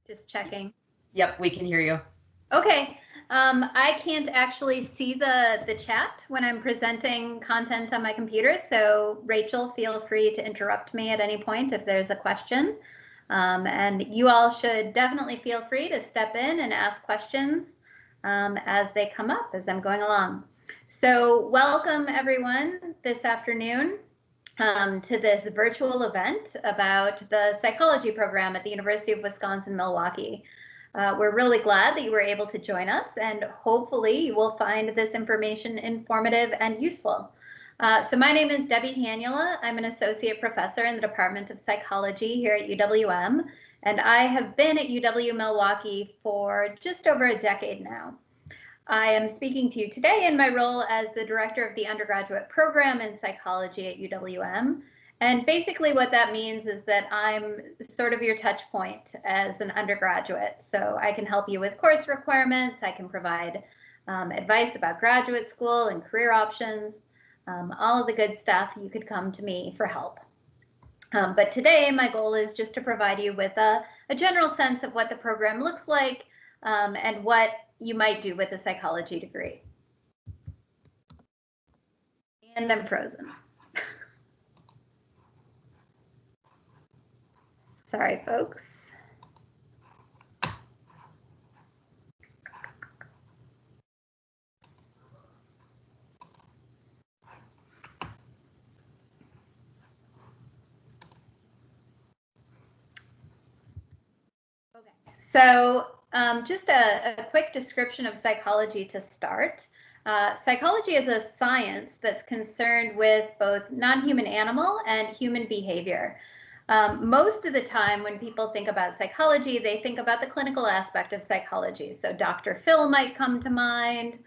Just checking. Yep, we can hear you. Okay. I can't actually see the chat when I'm presenting content on my computer, so Rachel, feel free to interrupt me at any point if there's a question. And you all should definitely feel free to step in and ask questions as they come up as I'm going along. So welcome everyone this afternoon to this virtual event about the psychology program at the University of Wisconsin-Milwaukee. We're really glad that you were able to join us, and hopefully you will find this information informative and useful. So my name is Debbie Hanula. I'm an associate professor in the Department of Psychology here at UWM, and I have been at UW-Milwaukee for just over a decade now. I am speaking to you today in my role as the director of the undergraduate program in psychology at UWM. And basically what that means is that I'm sort of your touch point as an undergraduate. So I can help you with course requirements, I can provide advice about graduate school and career options, all of the good stuff. You could come to me for help. But today my goal is just to provide you with a general sense of what the program looks like and what you might do with a psychology degree. And I'm frozen. Sorry, folks. Okay, so just a quick description of psychology to start. Psychology is a science that's concerned with both non-human animal and human behavior. Most of the time when people think about psychology, they think about the clinical aspect of psychology. So Dr. Phil might come to mind,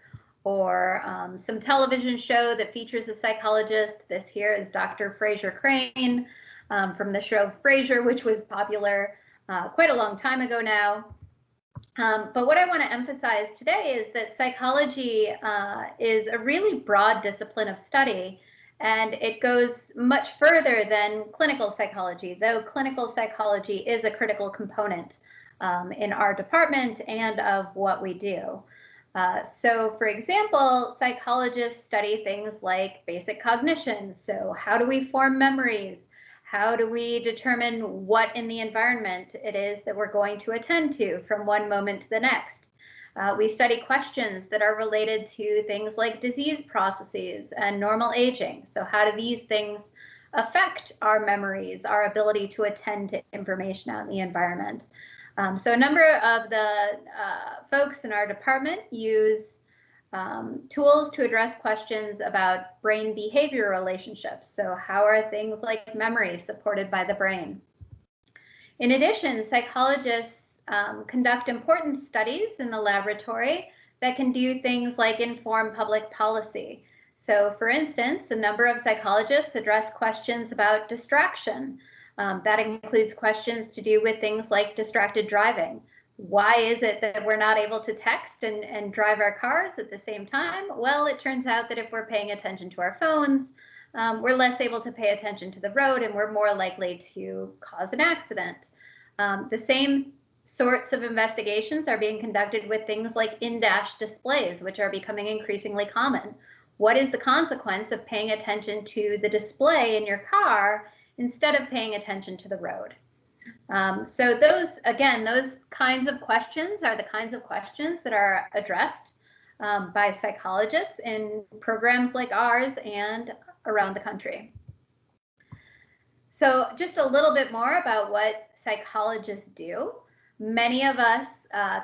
or some television show that features a psychologist. This here is Dr. Fraser Crane from the show Frasier, which was popular quite a long time ago now. But what I want to emphasize today is that psychology is a really broad discipline of study, and it goes much further than clinical psychology, though clinical psychology is a critical component in our department and of what we do. So for example, psychologists study things like basic cognition. So how do we form memories? How do we determine what in the environment it is that we're going to attend to from one moment to the next? We study questions that are related to things like disease processes and normal aging. So how do these things affect our memories, our ability to attend to information out in the environment? So a number of the folks in our department use tools to address questions about brain behavior relationships. So how are things like memory supported by the brain? In addition, psychologists conduct important studies in the laboratory that can do things like inform public policy. So for instance, a number of psychologists address questions about distraction. That includes questions to do with things like distracted driving. Why is it that we're not able to text and drive our cars at the same time? Well, it turns out that if we're paying attention to our phones, we're less able to pay attention to the road, and we're more likely to cause an accident. The same sorts of investigations are being conducted with things like in-dash displays, which are becoming increasingly common. What is the consequence of paying attention to the display in your car instead of paying attention to the road? So those kinds of questions are the kinds of questions that are addressed by psychologists in programs like ours and around the country. So just a little bit more about what psychologists do. Many of us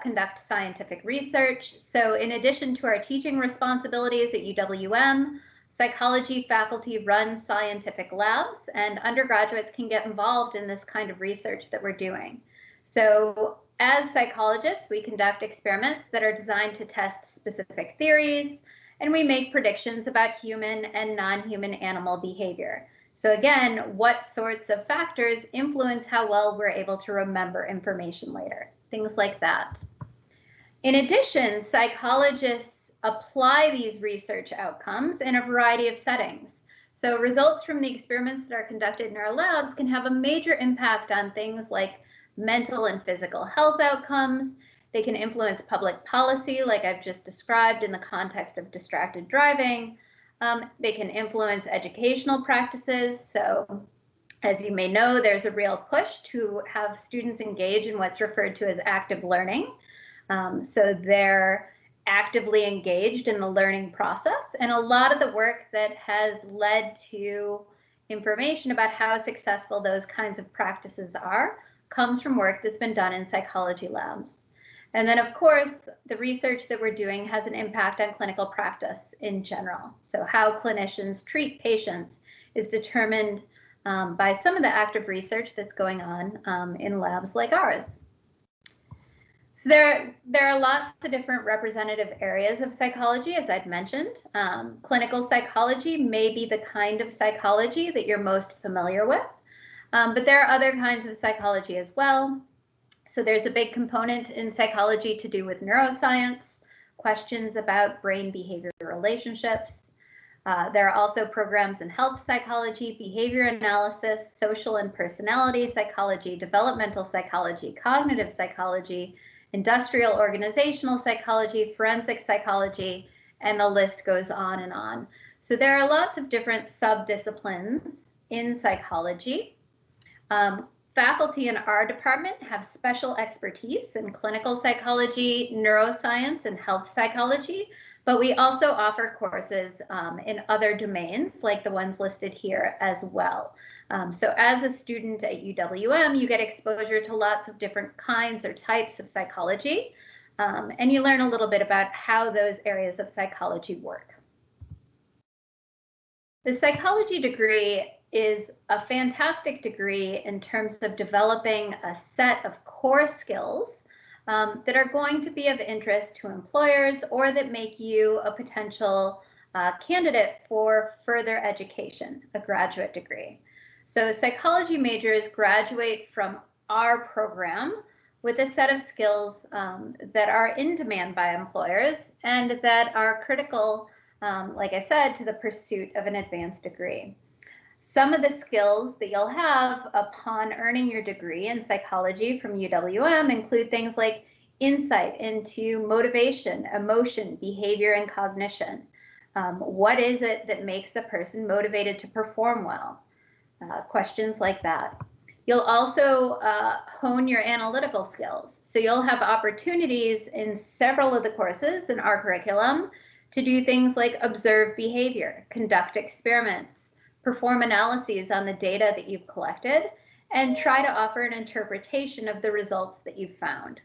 conduct scientific research. So in addition to our teaching responsibilities at UWM, psychology faculty run scientific labs, and undergraduates can get involved in this kind of research that we're doing. So as psychologists, we conduct experiments that are designed to test specific theories, and we make predictions about human and non-human animal behavior. So again, what sorts of factors influence how well we're able to remember information later, things like that. In addition, psychologists apply these research outcomes in a variety of settings. So results from the experiments that are conducted in our labs can have a major impact on things like mental and physical health outcomes. They can influence public policy, like I've just described in the context of distracted driving. They can influence educational practices. So as you may know, there's a real push to have students engage in what's referred to as active learning. So they're actively engaged in the learning process. And a lot of the work that has led to information about how successful those kinds of practices are comes from work that's been done in psychology labs. And then, of course, the research that we're doing has an impact on clinical practice in general. So how clinicians treat patients is determined by some of the active research that's going on in labs like ours. So there are lots of different representative areas of psychology, as I'd mentioned. Clinical psychology may be the kind of psychology that you're most familiar with, but there are other kinds of psychology as well. So there's a big component in psychology to do with neuroscience, questions about brain-behavior relationships. There are also programs in health psychology, behavior analysis, social and personality psychology, developmental psychology, cognitive psychology, industrial organizational psychology, forensic psychology, and the list goes on and on. So there are lots of different subdisciplines in psychology. Faculty in our department have special expertise in clinical psychology, neuroscience, and health psychology, but we also offer courses in other domains like the ones listed here as well. So as a student at UWM, you get exposure to lots of different kinds or types of psychology, and you learn a little bit about how those areas of psychology work. The psychology degree is a fantastic degree in terms of developing a set of core skills that are going to be of interest to employers or that make you a potential candidate for further education, a graduate degree. So psychology majors graduate from our program with a set of skills that are in demand by employers and that are critical, like I said, to the pursuit of an advanced degree. Some of the skills that you'll have upon earning your degree in psychology from UWM include things like insight into motivation, emotion, behavior, and cognition. What is it that makes a person motivated to perform well? Questions like that. You'll also hone your analytical skills. So you'll have opportunities in several of the courses in our curriculum to do things like observe behavior, conduct experiments, perform analyses on the data that you've collected, and try to offer an interpretation of the results that you've found.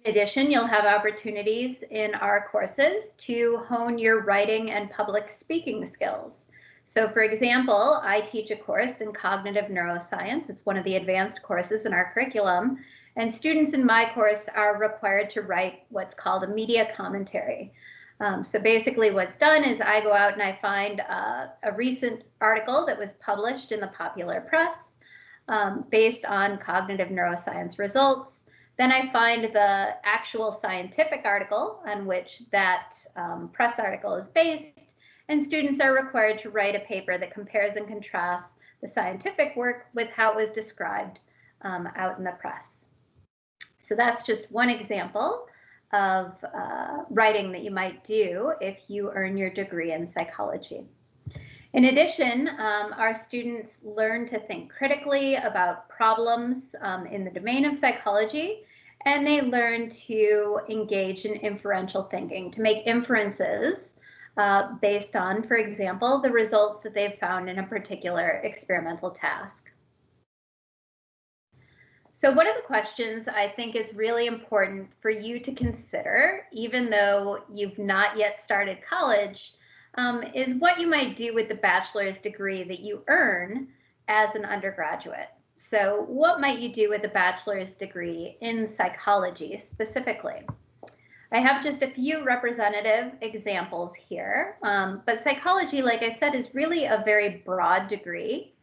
In addition, you'll have opportunities in our courses to hone your writing and public speaking skills. So for example, I teach a course in cognitive neuroscience. It's one of the advanced courses in our curriculum, and students in my course are required to write what's called a media commentary. So basically what's done is I go out and I find a recent article that was published in the popular press based on cognitive neuroscience results. Then I find the actual scientific article on which that press article is based, and students are required to write a paper that compares and contrasts the scientific work with how it was described out in the press. So that's just one example of writing that you might do if you earn your degree in psychology. In addition, our students learn to think critically about problems in the domain of psychology, and they learn to engage in inferential thinking, to make inferences based on, for example, the results that they've found in a particular experimental task. So one of the questions I think is really important for you to consider, even though you've not yet started college, is what you might do with the bachelor's degree that you earn as an undergraduate. So what might you do with a bachelor's degree in psychology specifically? I have just a few representative examples here, but psychology, like I said, is really a very broad degree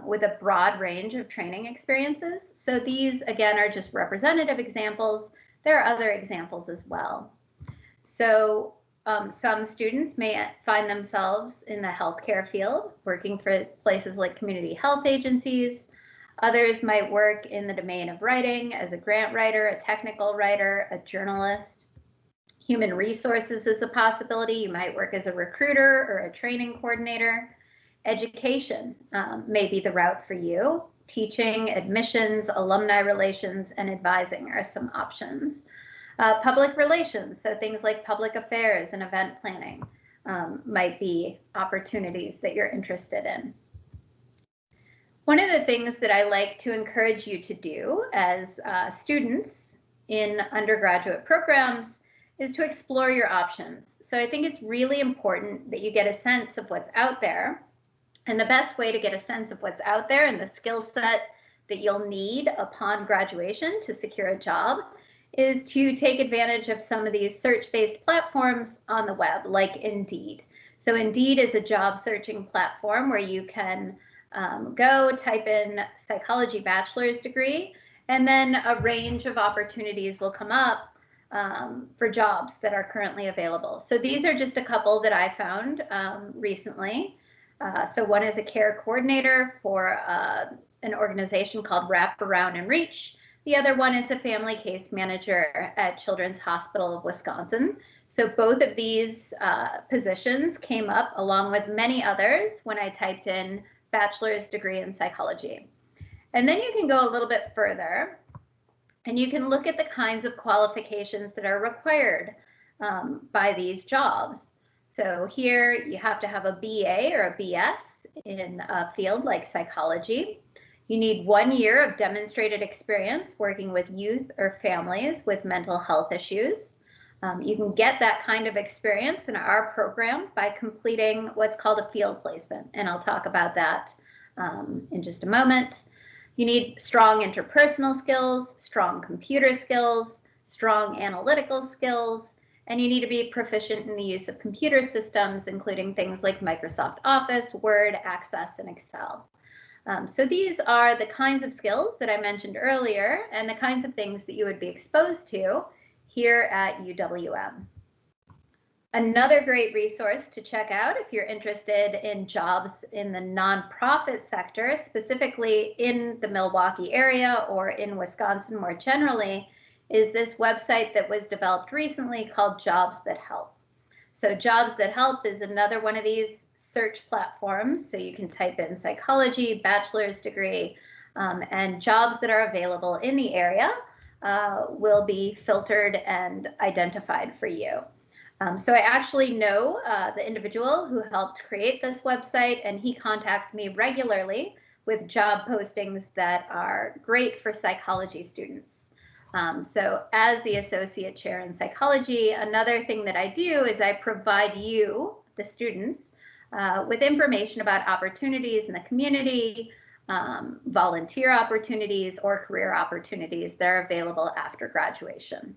with a broad range of training experiences. So these, again, are just representative examples. There are other examples as well. So some students may find themselves in the healthcare field, working for places like community health agencies. Others might work in the domain of writing as a grant writer, a technical writer, a journalist. Human resources is a possibility. You might work as a recruiter or a training coordinator. Education may be the route for you. Teaching, admissions, alumni relations, and advising are some options. Public relations, so things like public affairs and event planning might be opportunities that you're interested in. One of the things that I like to encourage you to do as students in undergraduate programs is to explore your options. So I think it's really important that you get a sense of what's out there. And the best way to get a sense of what's out there and the skill set that you'll need upon graduation to secure a job is to take advantage of some of these search-based platforms on the web, like Indeed. So Indeed is a job searching platform where you can go type in psychology bachelor's degree, and then a range of opportunities will come up for jobs that are currently available. So these are just a couple that I found recently. So one is a care coordinator for an organization called Wrap Around and Reach. The other one is a family case manager at Children's Hospital of Wisconsin. So both of these positions came up along with many others when I typed in bachelor's degree in psychology. And then you can go a little bit further and you can look at the kinds of qualifications that are required by these jobs. So here you have to have a BA or a BS in a field like psychology. You need 1 year of demonstrated experience working with youth or families with mental health issues. You can get that kind of experience in our program by completing what's called a field placement, and I'll talk about that in just a moment. You need strong interpersonal skills, strong computer skills, strong analytical skills, and you need to be proficient in the use of computer systems, including things like Microsoft Office, Word, Access, and Excel. So these are the kinds of skills that I mentioned earlier and the kinds of things that you would be exposed to here at UWM. Another great resource to check out if you're interested in jobs in the nonprofit sector, specifically in the Milwaukee area or in Wisconsin more generally, is this website that was developed recently called Jobs That Help. So Jobs That Help is another one of these search platforms. So you can type in psychology, bachelor's degree, and jobs that are available in the area will be filtered and identified for you. So I actually know the individual who helped create this website, and he contacts me regularly with job postings that are great for psychology students. So as the associate chair in psychology, another thing that I do is I provide you, the students, with information about opportunities in the community, volunteer opportunities, or career opportunities that are available after graduation.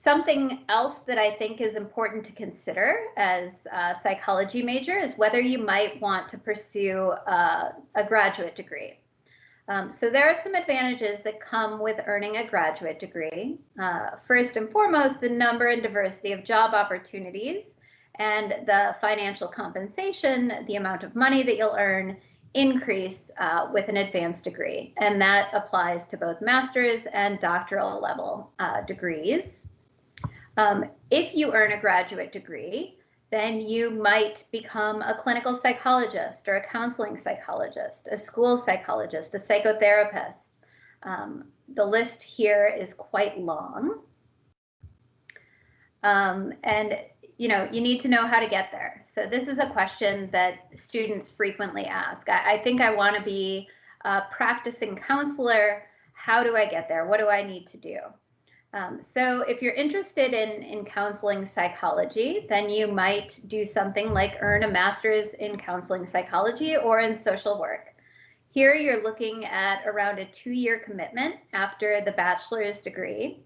Something else that I think is important to consider as a psychology major is whether you might want to pursue a graduate degree. So there are some advantages that come with earning a graduate degree. First and foremost, the number and diversity of job opportunities and the financial compensation, the amount of money that you'll earn, increase with an advanced degree. And that applies to both master's and doctoral level degrees. If you earn a graduate degree, then you might become a clinical psychologist or a counseling psychologist, a school psychologist, a psychotherapist. The list here is quite long. And you need to know how to get there. So this is a question that students frequently ask. I think I want to be a practicing counselor. How do I get there? What do I need to do? So if you're interested in counseling psychology, then you might do something like earn a master's in counseling psychology or in social work. Here you're looking at around a 2-year commitment after the bachelor's degree.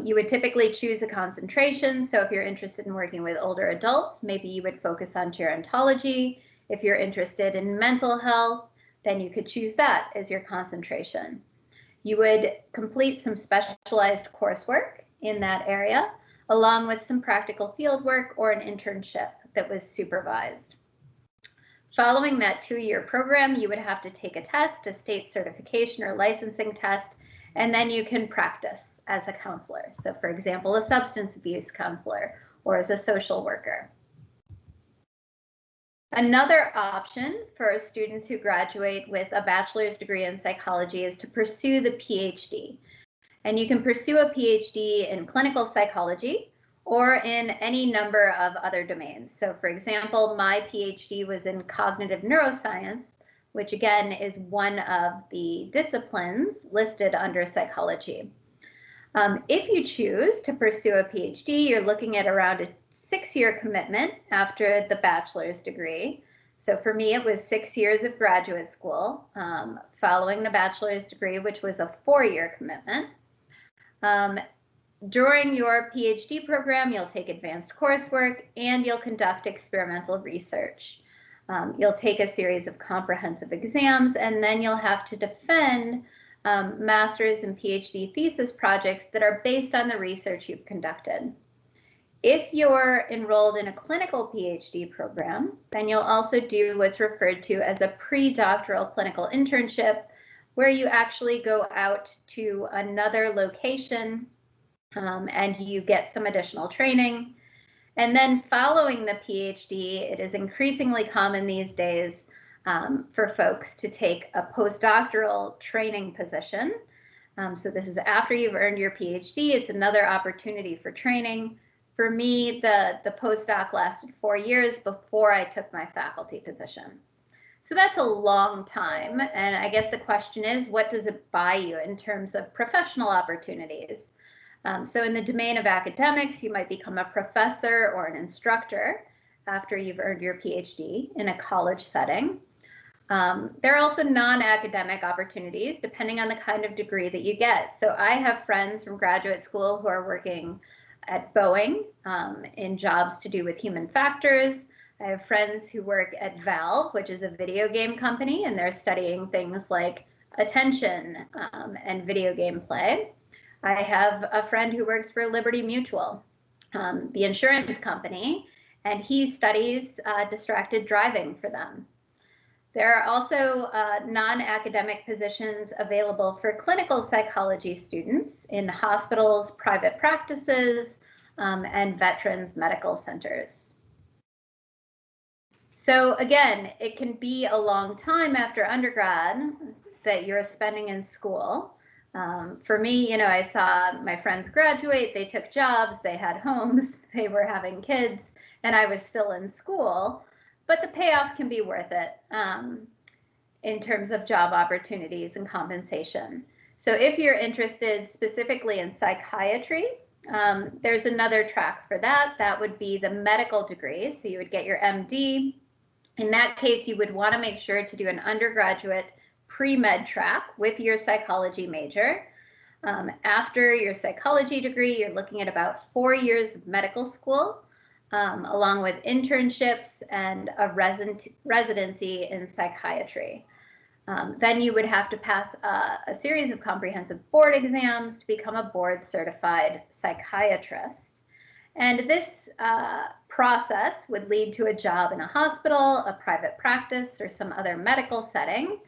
You would typically choose a concentration. So if you're interested in working with older adults, maybe you would focus on gerontology. If you're interested in mental health, then you could choose that as your concentration. You would complete some specialized coursework in that area, along with some practical field work or an internship that was supervised. Following that 2-year program, you would have to take a test, a state certification or licensing test, and then you can practice as a counselor. So for example, a substance abuse counselor or as a social worker. Another option for students who graduate with a bachelor's degree in psychology is to pursue the PhD. And you can pursue a PhD in clinical psychology or in any number of other domains. So for example, my PhD was in cognitive neuroscience, which again is one of the disciplines listed under psychology. If you choose to pursue a PhD, you're looking at around a 6-year commitment after the bachelor's degree. So for me, it was 6 years of graduate school following the bachelor's degree, which was a 4-year commitment. During your PhD program, you'll take advanced coursework and you'll conduct experimental research. You'll take a series of comprehensive exams, and then you'll have to defend master's and PhD thesis projects that are based on the research you've conducted. If you're enrolled in a clinical PhD program, then you'll also do what's referred to as a pre-doctoral clinical internship, where you actually go out to another location and you get some additional training. And then following the PhD, it is increasingly common these days for folks to take a postdoctoral training position. So this is after you've earned your PhD. It's another opportunity for training. For me, the postdoc lasted 4 years before I took my faculty position. So that's a long time. And I guess the question is, what does it buy you in terms of professional opportunities? So in the domain of academics, you might become a professor or an instructor after you've earned your PhD in a college setting. There are also non-academic opportunities depending on the kind of degree that you get. So I have friends from graduate school who are working at Boeing in jobs to do with human factors. I have friends who work at Valve, which is a video game company, and they're studying things like attention and video game play. I have a friend who works for Liberty Mutual, the insurance company, and he studies distracted driving for them. There are also non-academic positions available for clinical psychology students in hospitals, private practices, and veterans medical centers. So again, it can be a long time after undergrad that you're spending in school. For me, I saw my friends graduate, they took jobs, they had homes, they were having kids, and I was still in school. But the payoff can be worth it in terms of job opportunities and compensation. So if you're interested specifically in psychiatry, there's another track for that. That would be the medical degree. So you would get your MD. In that case, you would want to make sure to do an undergraduate pre-med track with your psychology major. After your psychology degree, you're looking at about 4 years of medical school, along with internships and a residency in psychiatry. Then you would have to pass a series of comprehensive board exams to become a board certified psychiatrist. And this process would lead to a job in a hospital, a private practice, or some other medical setting.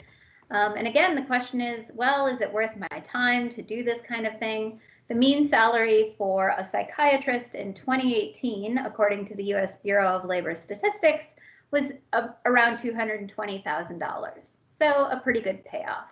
And again, the question is, well, is it worth my time to do this kind of thing? The mean salary for a psychiatrist in 2018, according to the U.S. Bureau of Labor Statistics, was around $220,000. So a pretty good payoff.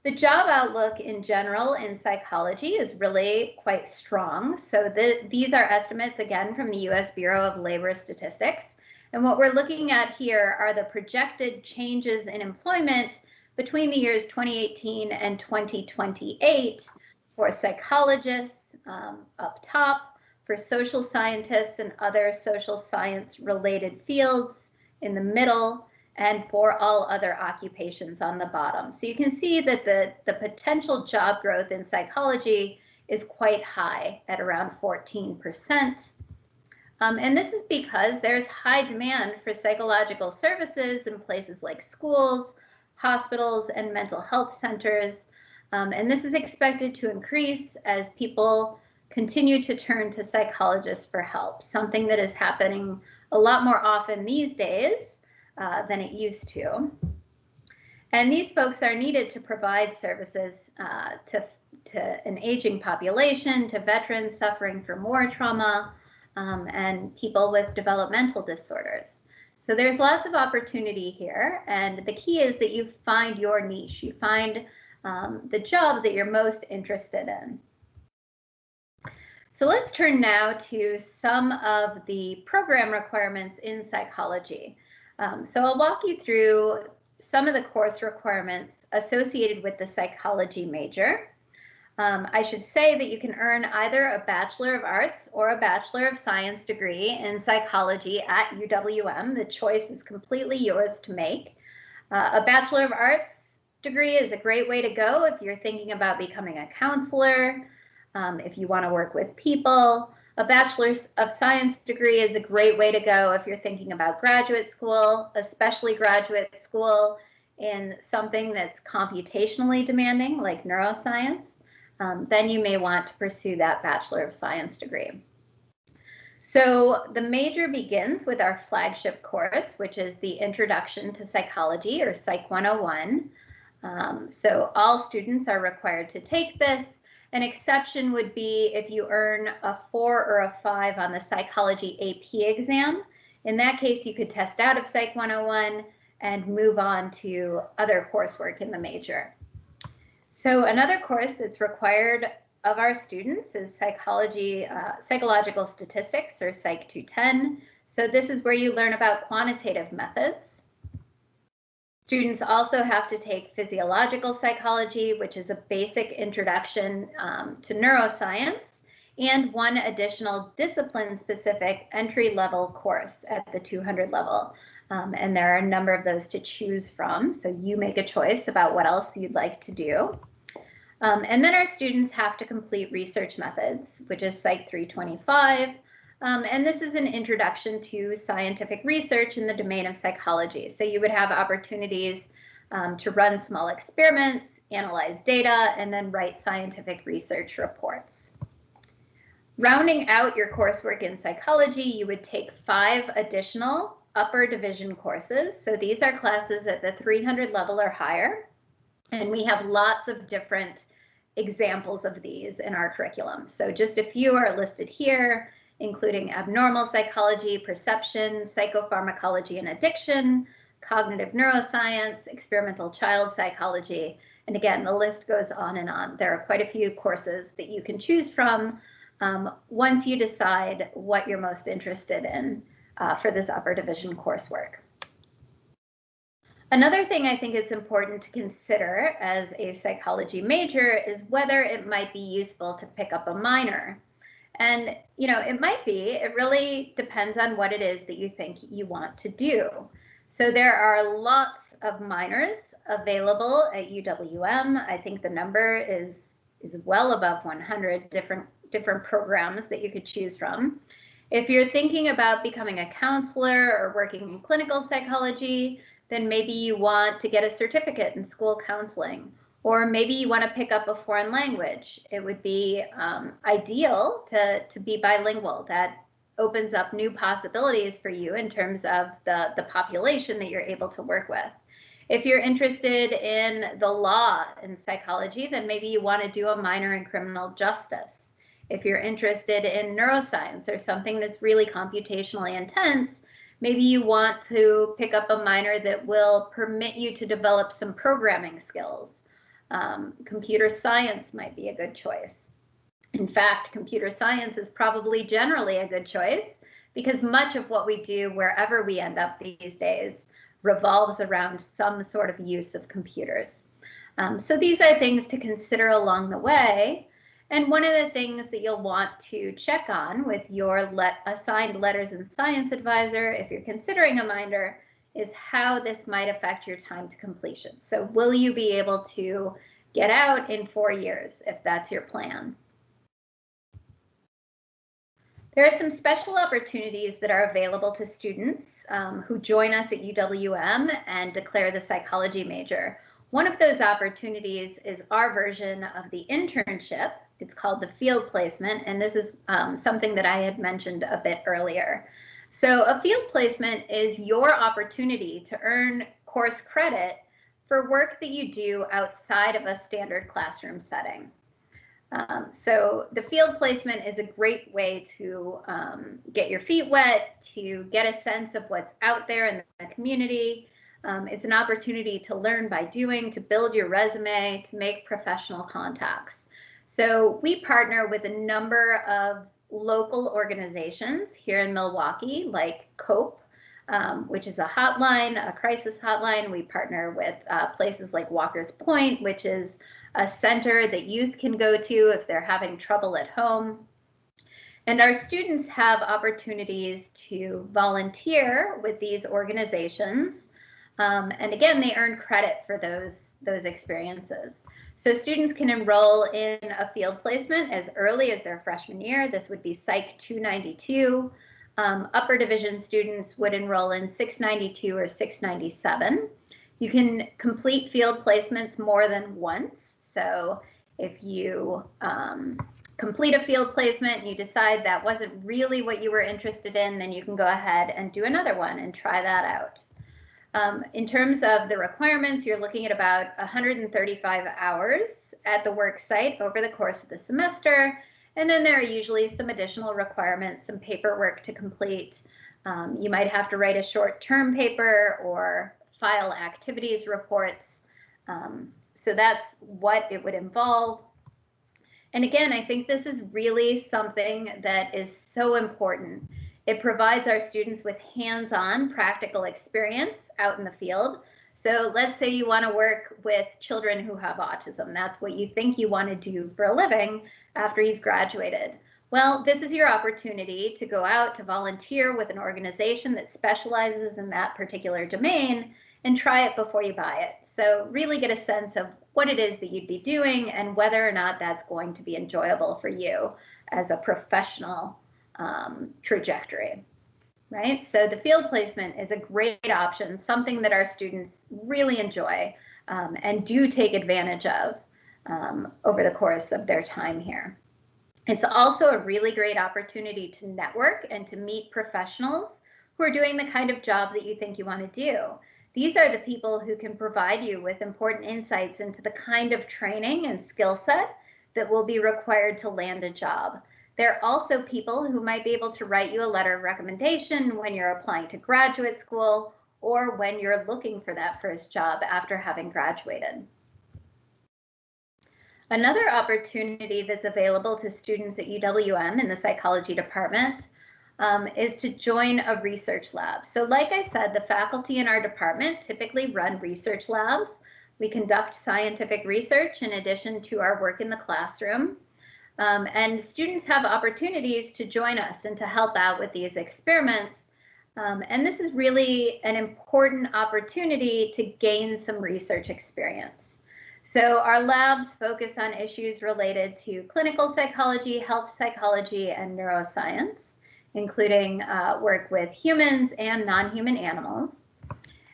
The job outlook in general in psychology is really quite strong. So these are estimates, again, from the U.S. Bureau of Labor Statistics. And what we're looking at here are the projected changes in employment between the years 2018 and 2028 for psychologists up top, for social scientists and other social science related fields in the middle, and for all other occupations on the bottom. So you can see that the potential job growth in psychology is quite high at around 14%. And this is because there's high demand for psychological services in places like schools, hospitals, and mental health centers. And this is expected to increase as people continue to turn to psychologists for help, something that is happening a lot more often these days than it used to. And these folks are needed to provide services to an aging population, to veterans suffering from war trauma, and people with developmental disorders. So there's lots of opportunity here, and the key is that you find your niche. You find the job that you're most interested in. So let's turn now to some of the program requirements in psychology. So I'll walk you through some of the course requirements associated with the psychology major. I should say that you can earn either a Bachelor of Arts or a Bachelor of Science degree in psychology at UWM. The choice is completely yours to make. A Bachelor of Arts degree is a great way to go if you're thinking about becoming a counselor, if you want to work with people. A Bachelor of Science degree is a great way to go if you're thinking about graduate school, especially graduate school in something that's computationally demanding, like neuroscience. Then you may want to pursue that Bachelor of Science degree. So the major begins with our flagship course, which is the Introduction to Psychology, or Psych 101. So all students are required to take this. An exception would be if you earn a 4 or a 5 on the Psychology AP exam. In that case, you could test out of Psych 101 and move on to other coursework in the major. So another course that's required of our students is Psychological Statistics, or Psych 210. So this is where you learn about quantitative methods. Students also have to take Physiological Psychology, which is a basic introduction to neuroscience, and one additional discipline-specific entry-level course at the 200 level. And there are a number of those to choose from, so you make a choice about what else you'd like to do. And then our students have to complete research methods, which is Psych 325. And this is an introduction to scientific research in the domain of psychology. So you would have opportunities to run small experiments, analyze data, and then write scientific research reports. Rounding out your coursework in psychology, you would take 5 additional upper division courses. So these are classes at the 300 level or higher. And we have lots of different examples of these in our curriculum. So just a few are listed here, including abnormal psychology, perception, psychopharmacology and addiction, cognitive neuroscience, experimental child psychology. And again, the list goes on and on. There are quite a few courses that you can choose from once you decide what you're most interested in for this upper division coursework. Another thing I think it's important to consider as a psychology major is whether it might be useful to pick up a minor. And, it might be. It really depends on what it is that you think you want to do. So there are lots of minors available at UWM. I think the number is well above 100 different programs that you could choose from. If you're thinking about becoming a counselor or working in clinical psychology, then maybe you want to get a certificate in school counseling, or maybe you want to pick up a foreign language. It would be ideal to be bilingual. That opens up new possibilities for you in terms of the population that you're able to work with. If you're interested in the law and psychology, then maybe you want to do a minor in criminal justice. If you're interested in neuroscience or something that's really computationally intense, maybe you want to pick up a minor that will permit you to develop some programming skills. Computer science might be a good choice. In fact, computer science is probably generally a good choice because much of what we do wherever we end up these days revolves around some sort of use of computers. So these are things to consider along the way. And one of the things that you'll want to check on with your assigned letters and science advisor, if you're considering a minor, is how this might affect your time to completion. So will you be able to get out in 4 years if that's your plan? There are some special opportunities that are available to students who join us at UWM and declare the psychology major. One of those opportunities is our version of the internship. It's called the field placement, and this is something that I had mentioned a bit earlier. So a field placement is your opportunity to earn course credit for work that you do outside of a standard classroom setting. So the field placement is a great way to get your feet wet, to get a sense of what's out there in the community. It's an opportunity to learn by doing, to build your resume, to make professional contacts. So we partner with a number of local organizations here in Milwaukee, like COPE, which is a hotline, a crisis hotline. We partner with places like Walker's Point, which is a center that youth can go to if they're having trouble at home. And our students have opportunities to volunteer with these organizations. And again, they earn credit for those experiences. So students can enroll in a field placement as early as their freshman year. This would be Psych 292. Upper division students would enroll in 692 or 697. You can complete field placements more than once. So if you complete a field placement and you decide that wasn't really what you were interested in, then you can go ahead and do another one and try that out. In terms of the requirements, you're looking at about 135 hours at the work site over the course of the semester. And then there are usually some additional requirements, some paperwork to complete. You might have to write a short term paper or file activities reports. So that's what it would involve. And again, I think this is really something that is so important. It provides our students with hands-on practical experience out in the field. So let's say you want to work with children who have autism. That's what you think you want to do for a living after you've graduated. Well, this is your opportunity to go out to volunteer with an organization that specializes in that particular domain and try it before you buy it. So really get a sense of what it is that you'd be doing and whether or not that's going to be enjoyable for you as a professional trajectory, right? So the field placement is a great option, something that our students really enjoy and do take advantage of over the course of their time here. It's also a really great opportunity to network and to meet professionals who are doing the kind of job that you think you want to do. These are the people who can provide you with important insights into the kind of training and skill set that will be required to land a job. They're also people who might be able to write you a letter of recommendation when you're applying to graduate school or when you're looking for that first job after having graduated. Another opportunity that's available to students at UWM in the psychology department is to join a research lab. So like I said, the faculty in our department typically run research labs. We conduct scientific research in addition to our work in the classroom. And students have opportunities to join us and to help out with these experiments. And this is really an important opportunity to gain some research experience. So our labs focus on issues related to clinical psychology, health psychology, and neuroscience, including work with humans and non-human animals.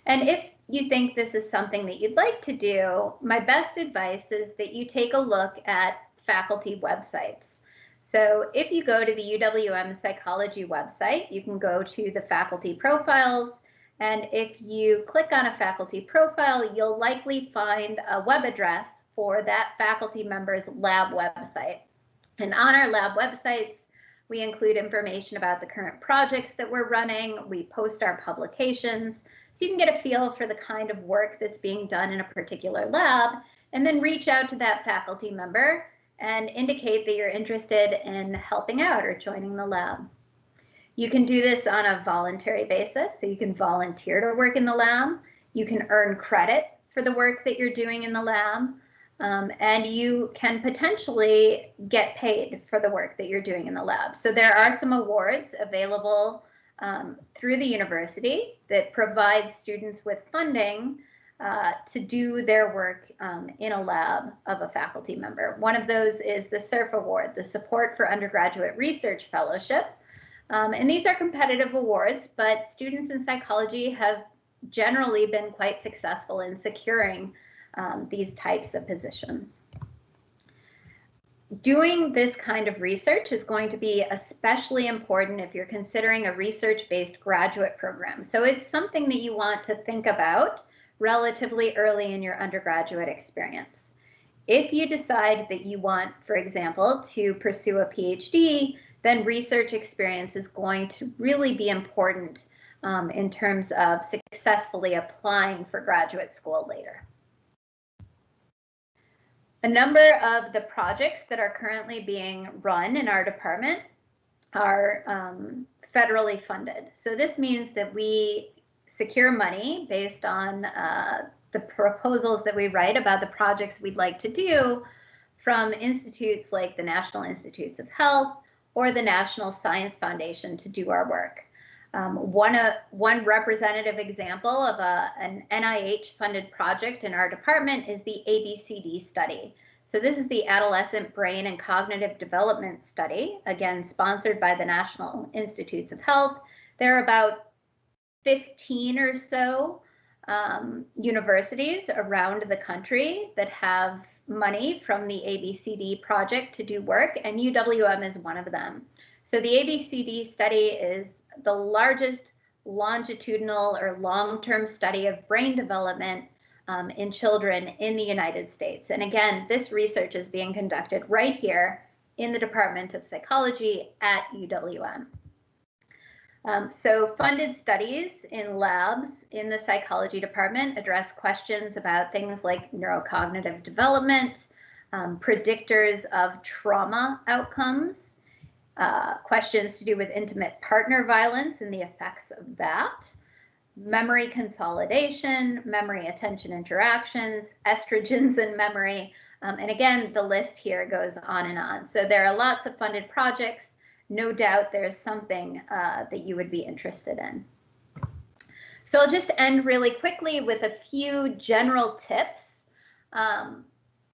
And if you think this is something that you'd like to do, my best advice is that you take a look at faculty websites. So if you go to the UWM psychology website, you can go to the faculty profiles. And if you click on a faculty profile, you'll likely find a web address for that faculty member's lab website. And on our lab websites, we include information about the current projects that we're running. We post our publications, so you can get a feel for the kind of work that's being done in a particular lab, and then reach out to that faculty member and indicate that you're interested in helping out or joining the lab. You can do this on a voluntary basis, so you can volunteer to work in the lab. You can earn credit for the work that you're doing in the lab, and you can potentially get paid for the work that you're doing in the lab. So there are some awards available through the university that provide students with funding to do their work in a lab of a faculty member. One of those is the SURF Award, the Support for Undergraduate Research Fellowship. And these are competitive awards, but students in psychology have generally been quite successful in securing these types of positions. Doing this kind of research is going to be especially important if you're considering a research-based graduate program. So it's something that you want to think about relatively early in your undergraduate experience. If you decide that you want, for example, to pursue a PhD, then research experience is going to really be important in terms of successfully applying for graduate school later. A number of the projects that are currently being run in our department are federally funded. So this means that we secure money based on the proposals that we write about the projects we'd like to do from institutes like the National Institutes of Health or the National Science Foundation to do our work. One representative example of an NIH-funded project in our department is the ABCD study. So this is the Adolescent Brain and Cognitive Development Study, again, sponsored by the National Institutes of Health. There are about 15 or so universities around the country that have money from the ABCD project to do work, and UWM is one of them. So the ABCD study is the largest longitudinal or long-term study of brain development in children in the United States. And again, this research is being conducted right here in the Department of Psychology at UWM. So funded studies in labs in the psychology department address questions about things like neurocognitive development, predictors of trauma outcomes, questions to do with intimate partner violence and the effects of that, memory consolidation, memory attention interactions, estrogens in memory, and again, the list here goes on and on. So there are lots of funded projects. No doubt there's something that you would be interested in. So I'll just end really quickly with a few general tips.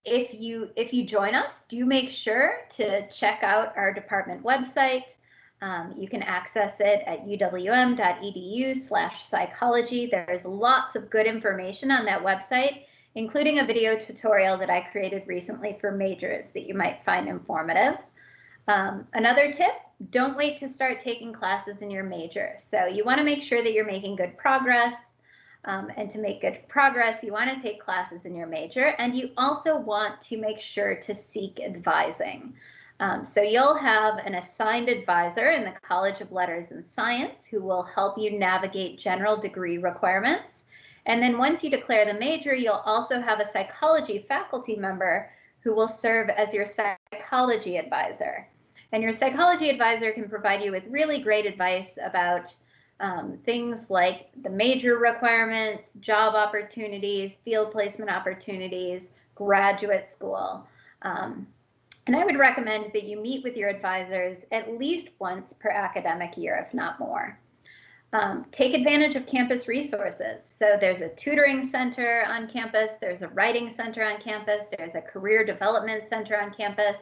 If you join us, do make sure to check out our department website. You can access it at uwm.edu/psychology. There's lots of good information on that website, including a video tutorial that I created recently for majors that you might find informative. Another tip, don't wait to start taking classes in your major. So you want to make sure that you're making good progress. And to make good progress, you want to take classes in your major, and you also want to make sure to seek advising. So you'll have an assigned advisor in the College of Letters and Science who will help you navigate general degree requirements. And then once you declare the major, you'll also have a psychology faculty member who will serve as your psychology advisor. And your psychology advisor can provide you with really great advice about things like the major requirements, job opportunities, field placement opportunities, graduate school. And I would recommend that you meet with your advisors at least once per academic year, if not more. Take advantage of campus resources. So there's a tutoring center on campus, there's a writing center on campus, there's a career development center on campus.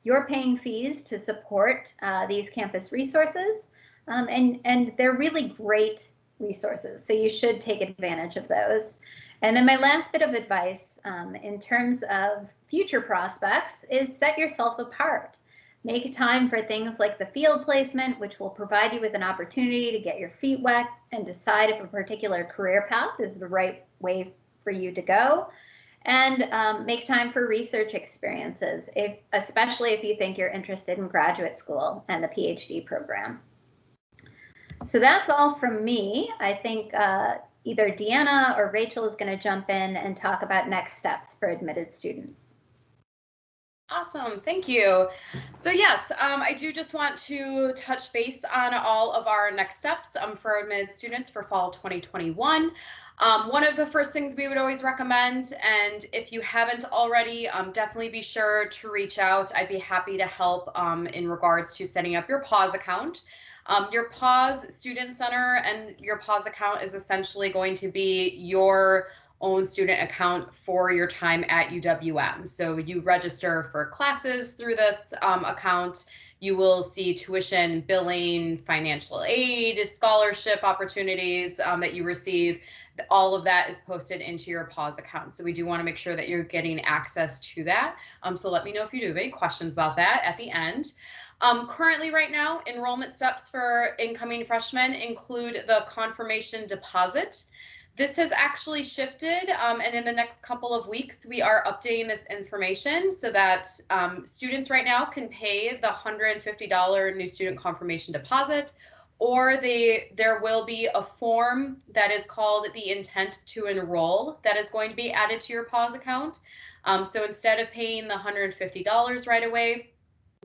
You're paying fees to support these campus resources. And they're really great resources, so you should take advantage of those. And then my last bit of advice in terms of future prospects is set yourself apart. Make time for things like the field placement, which will provide you with an opportunity to get your feet wet and decide if a particular career path is the right way for you to go. And make time for research experiences, especially if you think you're interested in graduate school and the PhD program. So that's all from me. I think either Deanna or Rachel is going to jump in and talk about next steps for admitted students. Awesome, thank you. So yes, I do just want to touch base on all of our next steps for admitted students for fall 2021. One of the first things we would always recommend, and if you haven't already, definitely be sure to reach out. I'd be happy to help in regards to setting up your PAWS account. Your PAWS Student Center and your PAWS account is essentially going to be your own student account for your time at UWM. So you register for classes through this account. You will see tuition, billing, financial aid, scholarship opportunities that you receive. all of that is posted into your PAWS account. So we do want to make sure that you're getting access to that. So let me know if you do have any questions about that at the end. Currently right now, enrollment steps for incoming freshmen include the confirmation deposit. This has actually shifted, and in the next couple of weeks, we are updating this information so that students right now can pay the $150 new student confirmation deposit, or there will be a form that is called the intent to enroll that is going to be added to your PAWS account. So instead of paying the $150 right away,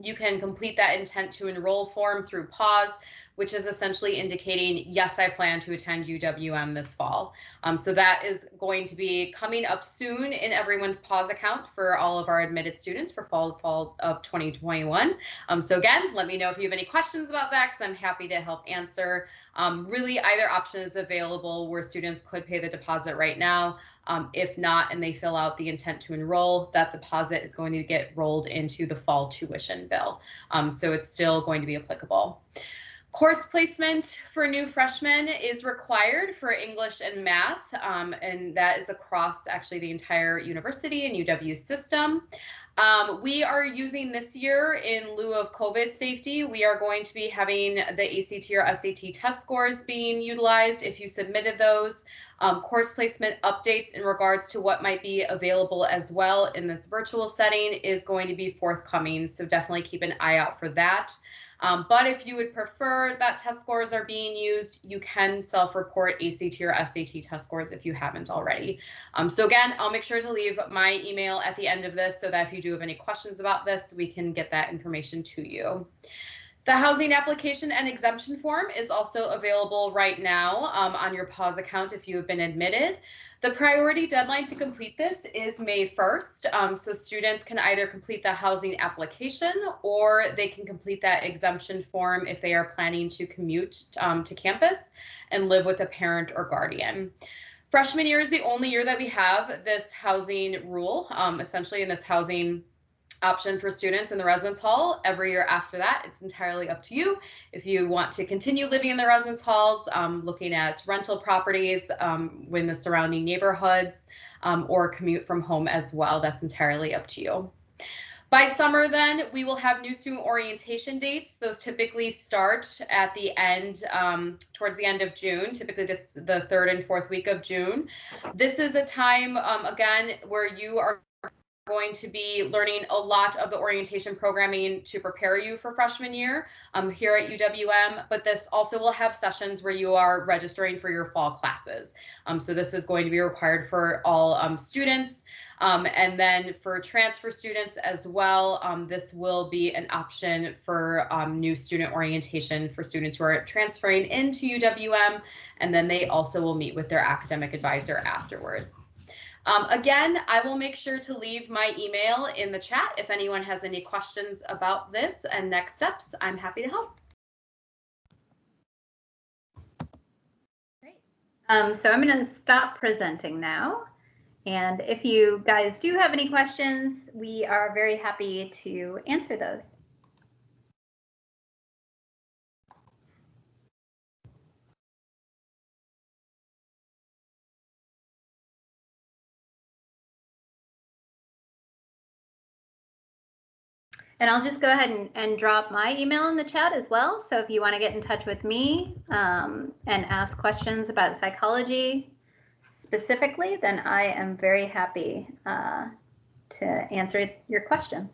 you can complete that intent to enroll form through PAWS, which is essentially indicating, yes, I plan to attend UWM this fall. So that is going to be coming up soon in everyone's PAWS account for all of our admitted students for fall of 2021. So again, let me know if you have any questions about that, because I'm happy to help answer. Really, either option is available where students could pay the deposit right now. If not, and they fill out the intent to enroll, that deposit is going to get rolled into the fall tuition bill. So it's still going to be applicable. Course placement for new freshmen is required for English and math, and that is across actually the entire university and UW system. We are using this year, in lieu of COVID safety, we are going to be having the ACT or SAT test scores being utilized if you submitted those. Course placement updates in regards to what might be available as well in this virtual setting is going to be forthcoming, so definitely keep an eye out for that. But if you would prefer that test scores are being used, you can self-report ACT or SAT test scores if you haven't already. So again, I'll make sure to leave my email at the end of this so that if you do have any questions about this, we can get that information to you. The housing application and exemption form is also available right now on your PAWS account if you have been admitted. The priority deadline to complete this is May 1st, so students can either complete the housing application or they can complete that exemption form if they are planning to commute to campus and live with a parent or guardian. Freshman year is the only year that we have this housing rule, essentially in this housing option for students in the residence hall. Every year after that, it's entirely up to you. If you want to continue living in the residence halls, looking at rental properties in the surrounding neighborhoods, or commute from home as well, that's entirely up to you. By summer then, we will have new student orientation dates. Those typically start at the end, towards the end of June, typically the 3rd and 4th week of June. This is a time, again, where you are going to be learning a lot of the orientation programming to prepare you for freshman year here at UWM, but this also will have sessions where you are registering for your fall classes. So this is going to be required for all students. And then for transfer students as well, this will be an option for new student orientation for students who are transferring into UWM, and then they also will meet with their academic advisor afterwards. Again, I will make sure to leave my email in the chat if anyone has any questions about this and next steps. I'm happy to help. Great. So I'm going to stop presenting now. And if you guys do have any questions, we are very happy to answer those. And I'll just go ahead and drop my email in the chat as well. So if you want to get in touch with me and ask questions about psychology specifically, then I am very happy to answer your questions.